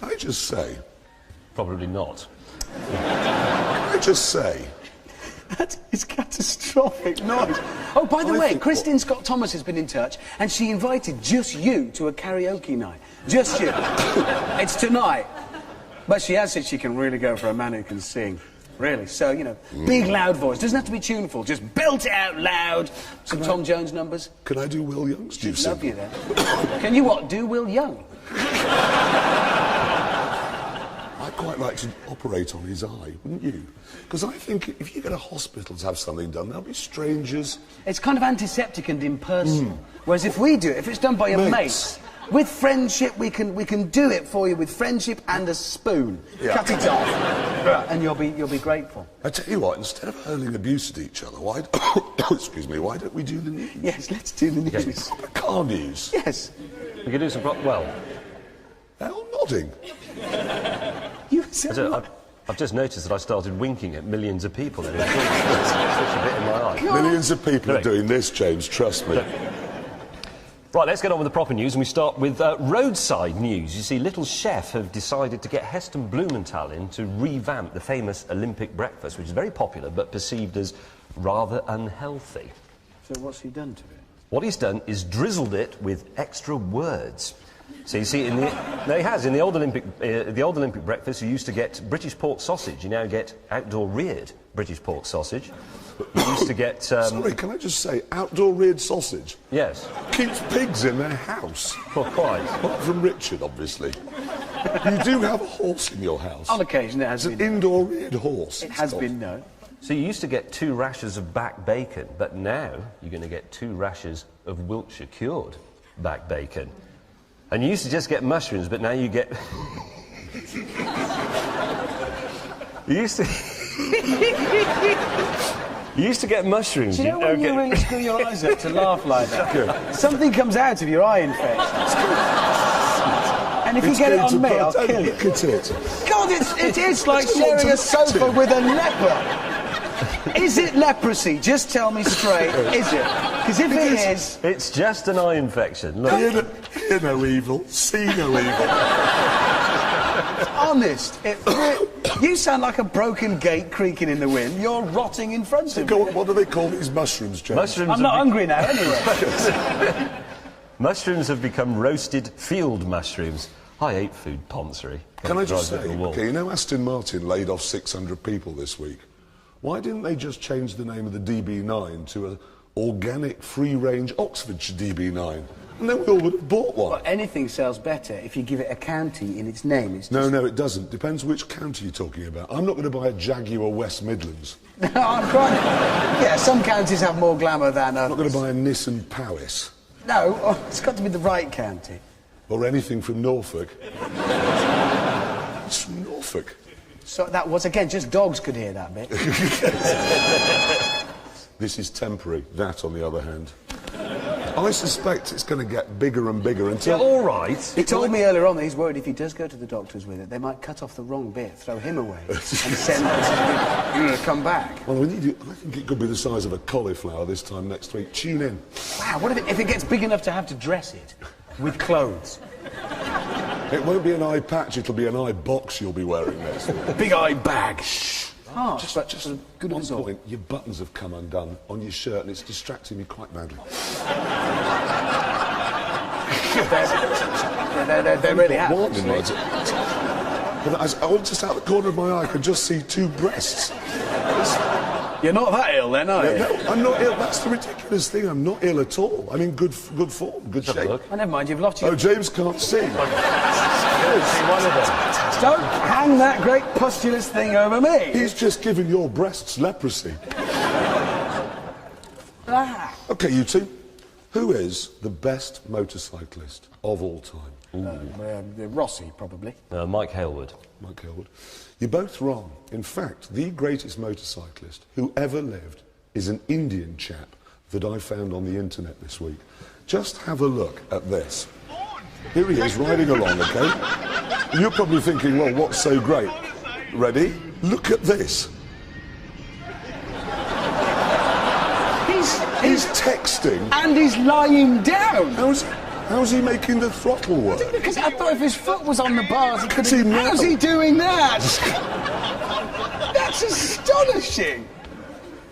I just say... Probably not. I just say... That is catastrophic noise. Oh, by the way, Christine Scott Thomas has been in touch, and she invited just you to a karaoke night. Just you. It's tonight. But she has said she can really go for a man who can sing. Really. So, you know, big, loud voice. Doesn't have to be tuneful. Just belt it out loud. Some Tom Jones numbers. Can I do Will Young's? She'd love you then. Can you what? Do Will Young? I'd quite like to operate on his eye, wouldn't you? Because I think if you go to hospital to have something done, there'll be strangers. It's kind of antiseptic and impersonal. Whereas if we do it, if it's done by your mates, with friendship, we can do it for you with friendship and a spoon. Yeah. Cut it off, and you'll be grateful. I tell you what, instead of hurling abuse at each other, why? Excuse me. Why don't we do the news? Yes, let's do the news. Yes. The car news. Yes. We could do some... Well... They're all nodding. You said I've just noticed that I started winking at millions of people. And it's such a bit in my eye. Millions of people are doing this, James, trust me. Right, let's get on with the proper news, and we start with roadside news. You see, Little Chef have decided to get Heston Blumenthal in to revamp the famous Olympic breakfast, which is very popular but perceived as rather unhealthy. So what's he done to it? What he's done is drizzled it with extra words. So you see, in the old Olympic breakfast, you used to get British pork sausage. You now get outdoor reared British pork sausage. You used to get... Sorry, can I just say, outdoor reared sausage? Yes. Keeps pigs in their house. Well, quite. Apart from Richard, obviously. You do have a horse in your house. On occasion, it has been. It's an indoor reared horse. It has been, no. So you used to get 2 rashers of back bacon, but now you're going to get 2 rashers of Wiltshire cured back bacon. And you used to just get mushrooms, but now you get... You used to get mushrooms. Do you know when you really screw your eyes up to laugh like that? Something comes out of your eye infection. And if you get it on me, I'll kill you. Look at it. God, it is like sharing a sofa with a leper. Is it leprosy? Just tell me straight, is it? Because if it is... It's just an eye infection. Look. Hear no evil, see no evil. Honest, you sound like a broken gate creaking in the wind. You're rotting in front of me. What do they call these mushrooms, James? Mushrooms I'm not hungry now, anyway. Mushrooms have become roasted field mushrooms. I ate food, Ponsery. Can I just say, okay, you know Aston Martin laid off 600 people this week. Why didn't they just change the name of the DB9 to an organic, free-range Oxfordshire DB9? And then we all would have bought one. Well, anything sells better if you give it a county in its name. It's just... No, it doesn't. Depends which county you're talking about. I'm not going to buy a Jaguar West Midlands. No, I'm quite... Yeah, some counties have more glamour than others. I'm not going to buy a Nissan Powys. No, it's got to be the right county. Or anything from Norfolk. It's from Norfolk. So that was, again, just dogs could hear that bit. This is temporary. That, on the other hand. I suspect it's going to get bigger and bigger until... Yeah, all right. He told me earlier on that he's worried if he does go to the doctors with it, they might cut off the wrong bit, throw him away, and send us to come back. Well, I think it could be the size of a cauliflower this time next week. Tune in. Wow, what if it gets big enough to have to dress it with clothes? It won't be an eye patch, it'll be an eye box you'll be wearing next week. A big eye bag. Shh. Oh, just good one point, your buttons have come undone on your shirt and it's distracting me quite badly. They really have. But I was just out the corner of my eye, I could just see 2 breasts. You're not that ill then, are you? No, I'm not ill. That's the ridiculous thing. I'm not ill at all. I'm in good form, good shape. Oh, never mind, you've lost your... Oh, James can't see. Don't hang that great pustulous thing over me. He's just given your breasts leprosy. OK, you two. Who is the best motorcyclist of all time? Rossi, probably. Mike Hailwood. Mike Hailwood. You're both wrong. In fact, the greatest motorcyclist who ever lived is an Indian chap that I found on the internet this week. Just have a look at this. Here he is, riding along, OK? And you're probably thinking, well, what's so great? Ready? Look at this. He's texting. And he's lying down. How's he making the throttle work? Because I thought if his foot was on the bars, he could. See, now- How's he doing that? That's astonishing.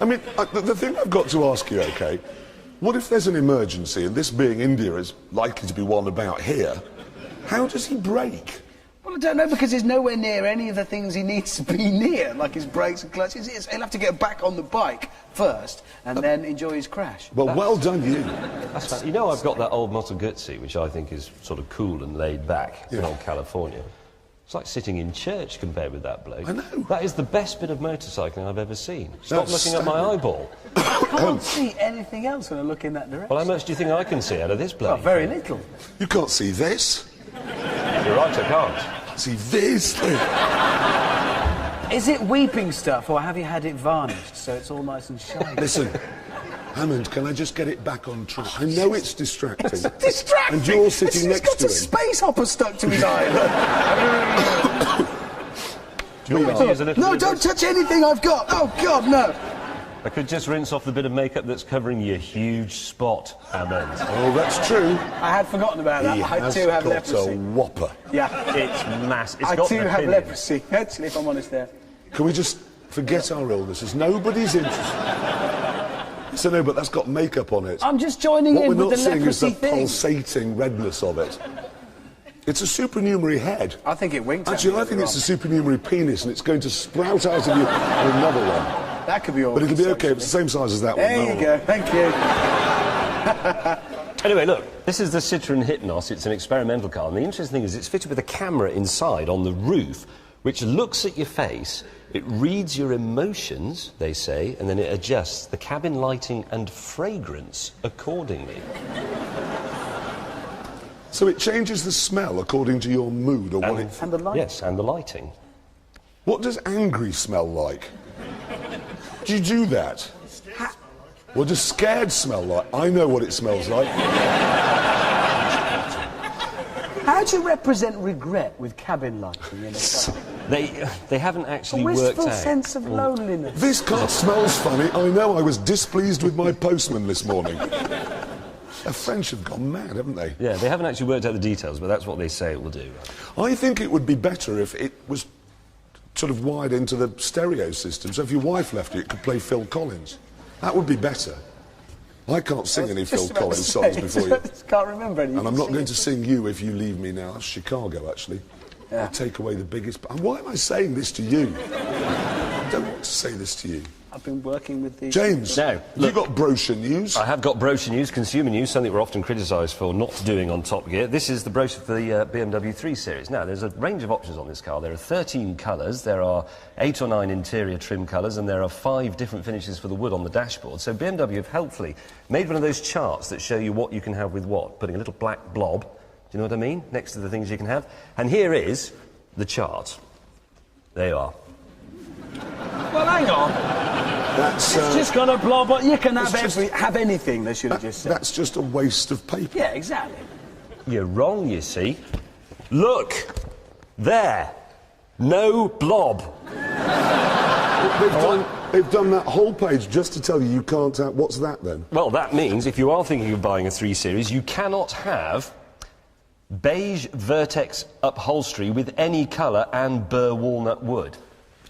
I mean, the thing I've got to ask you, OK, what if there's an emergency, and this being India is likely to be one about here, how does he brake? Well, I don't know, because he's nowhere near any of the things he needs to be near, like his brakes and clutches. He'll have to get back on the bike first, and then enjoy his crash. Well, well done, you. That's fine. You know, I've got that old Motor Guzzi, which I think is sort of cool and laid back in old California. It's like sitting in church compared with that bloke. I know. That is the best bit of motorcycling I've ever seen. Stop That's looking at my eyeball. I can't see anything else when I look in that direction. Well, how much do you think I can see out of this bloke? Well, very little. You can't see this. You're right, I can't. See this thing. Is it weeping stuff, or have you had it varnished so it's all nice and shiny? Listen, Hammond, can I just get it back on track? I know it's distracting. It's distracting. And you're sitting He's next got to a him. space hopper stuck to his eye. Do you want me to use a little No, bit don't of touch anything I've got. Oh, God, no. I could just rinse off the bit of makeup that's covering your huge spot, Hammond. Oh, that's true. I had forgotten about that. He I has too have got leprosy. a whopper. Yeah. It's massive. It's I got too the have pin in. leprosy, actually, if I'm honest there. Can we just forget our illnesses? Nobody's interested. So no, but that's got makeup on it. I'm just joining What in we're with not the seeing is the leprosy thing. pulsating redness of it. It's a supernumerary head. I think it winked at Actually, me I think earlier it's a supernumerary penis, and it's going to sprout out of you another one. on. That could be all. But it'll be okay. It's the same size as that one. There No you one- go. Thank you. Anyway, look, this is the Citroën Hypnos. It's an experimental car, and the interesting thing is it's fitted with a camera inside on the roof, which looks at your face, it reads your emotions, they say, and then it adjusts the cabin lighting and fragrance accordingly. So it changes the smell according to your mood or what it... And the light. Yes, and the lighting. What does angry smell like? Do you do that? What does scared smell like? I know what it smells like. How do you represent regret with cabin lighting in a car? They haven't A actually worked wistful out. sense of loneliness. This car smells funny. I know I was displeased with my postman this morning. The French have gone mad, haven't they? Yeah, they haven't actually worked out the details, but that's what they say it will do. I think it would be better if it was sort of wired into the stereo system, so if your wife left you, it could play Phil Collins. That would be better. I can't sing any Phil Collins songs before you. I just can't remember any. And I'm not going to sing You If You Leave Me Now. That's Chicago, actually. Yeah. I take away the biggest... And why am I saying this to you? I don't want to say this to you. I've been working with these... James, No, you look. got brochure news? I have got brochure news, consumer news, something we're often criticised for not doing on Top Gear. This is the brochure for the BMW 3 Series. Now, there's a range of options on this car. There are 13 colours, there are 8 or 9 interior trim colours, and there are 5 different finishes for the wood on the dashboard. So BMW have helpfully made one of those charts that show you what you can have with what, putting a little black blob, do you know what I mean, next to the things you can have. And here is the chart. There you are. Well, hang on. That's, It's just got a blob, but you can have, It's just- have anything, they should have just said. that's just a waste of paper. Yeah, exactly. You're wrong, you see. Look! There! No blob. They've done that whole page just to tell you you can't have... What's that, then? Well, that means if you are thinking of buying a 3 Series, you cannot have beige Vertex upholstery with any colour and burr walnut wood.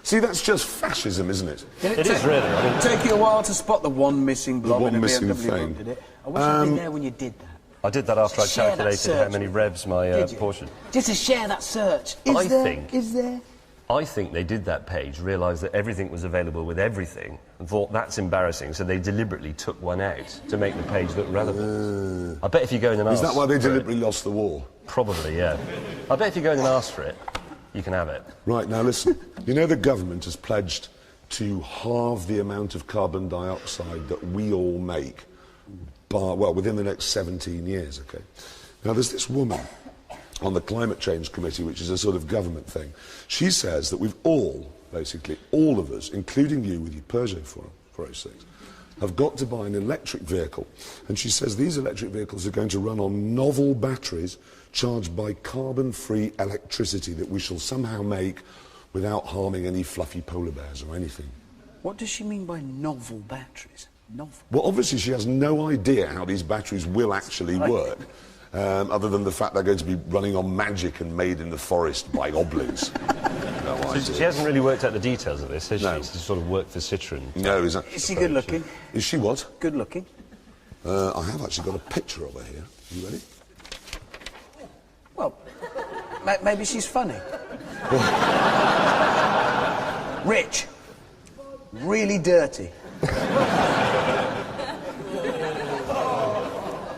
See, that's just fascism, isn't it? It is really. I mean, Take you a while to spot the one missing blob one in a missing BMW, thing. did it? I wish I'd been there when you did that. I did that after I Share that calculated how search many with revs my Did you? Porsche. Just to share that search. I Is there? think- Is there? I think they did that page, realised that everything was available with everything, and thought that's embarrassing, so they deliberately took one out to make the page look relevant. I bet if you go in and ask... Is that why they for it- deliberately lost the war? Probably, yeah. I bet if you go in and ask for it, you can have it. Right, now listen. You know the government has pledged to halve the amount of carbon dioxide that we all make, within the next 17 years, OK? Now, there's this woman on the Climate Change Committee, which is a sort of government thing. She says that we've all, basically, all of us, including you with your Peugeot 406, have got to buy an electric vehicle. And she says these electric vehicles are going to run on novel batteries charged by carbon-free electricity that we shall somehow make without harming any fluffy polar bears or anything. What does she mean by novel batteries? Novel. Well, obviously she has no idea how these batteries will actually work. other than the fact they're going to be running on magic and made in the forest by goblins. No idea. She hasn't really worked out the details of this, has she? No. She's sort of worked for Citroën. No, is Is she good looking? Is she what? Good looking. I have actually got a picture of her here. You ready? Well, maybe she's funny. Rich. Really dirty.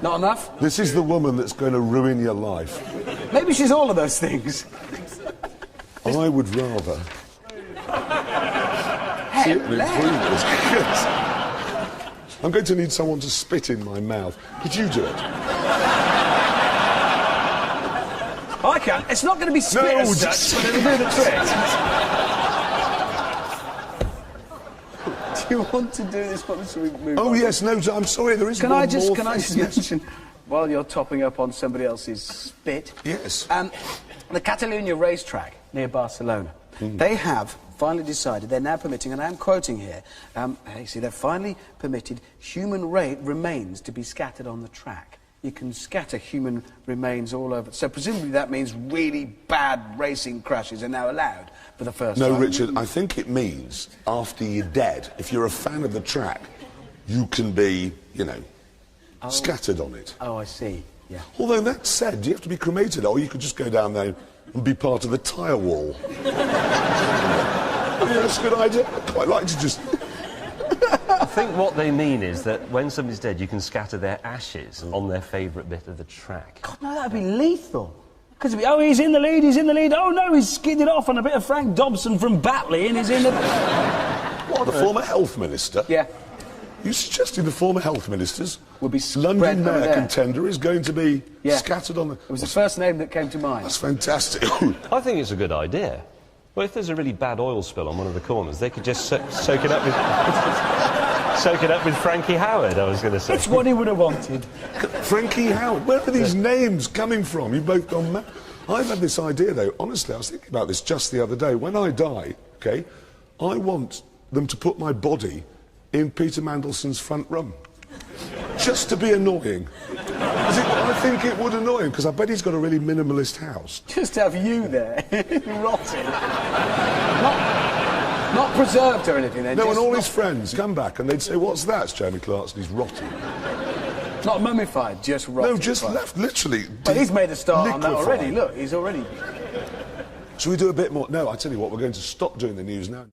Not enough? This is the woman that's going to ruin your life. Maybe she's all of those things. I would rather see it and improve this. Yes. I'm going to need someone to spit in my mouth. Could you do it? I can't. It's not going to be spit No, as just- such, but it'll do the trick. Do you want to do this? What should we move Oh on? yes, no, I'm sorry, there is Can one I just more thing. mention, while you're topping up on somebody else's spit? Yes. The Catalunya racetrack near Barcelona, they have finally decided, they're now permitting, and I'm quoting here, you see, they've finally permitted human remains to be scattered on the track. You can scatter human remains all over. So presumably that means really bad racing crashes are now allowed for the first time. No, Richard, I think it means after you're dead, if you're a fan of the track, you can be, you know, scattered on it. Oh, I see, yeah. Although that said, you have to be cremated, or you could just go down there and be part of the tire wall. I think that's a good idea. I'd quite like to just... I think what they mean is that when somebody's dead, you can scatter their ashes on their favourite bit of the track. God, no, that'd be lethal. Because it'd be, oh, he's in the lead, he's in the lead. Oh, no, he's skidded off on a bit of Frank Dobson from Batley and he's in the... What, the former health minister? Yeah. You suggesting the former health ministers Would be London spread over mayor there. contender is going to be scattered on the... It was the first name that came to mind. That's fantastic. I think it's a good idea. Well, if there's a really bad oil spill on one of the corners, they could just soak it up with... soak it up with Frankie Howard, I was going to say. That's what he would have wanted. Frankie Howard, where are these names coming from? You've both gone mad. I've had this idea, though. Honestly, I was thinking about this just the other day. When I die, OK, I want them to put my body in Peter Mandelson's front room. Just to be annoying. I think it would annoy him, because I bet he's got a really minimalist house. Just have you there, rotting. Not preserved or anything, then. No, just and all his friends come back and they'd say, what's that? It's Jeremy Clarkson, he's rotting. Not mummified, just rotting. No, just left, literally. But he's made a start on that liquefied. already. Look, he's already... Shall we do a bit more? No, I tell you what, we're going to stop doing the news now.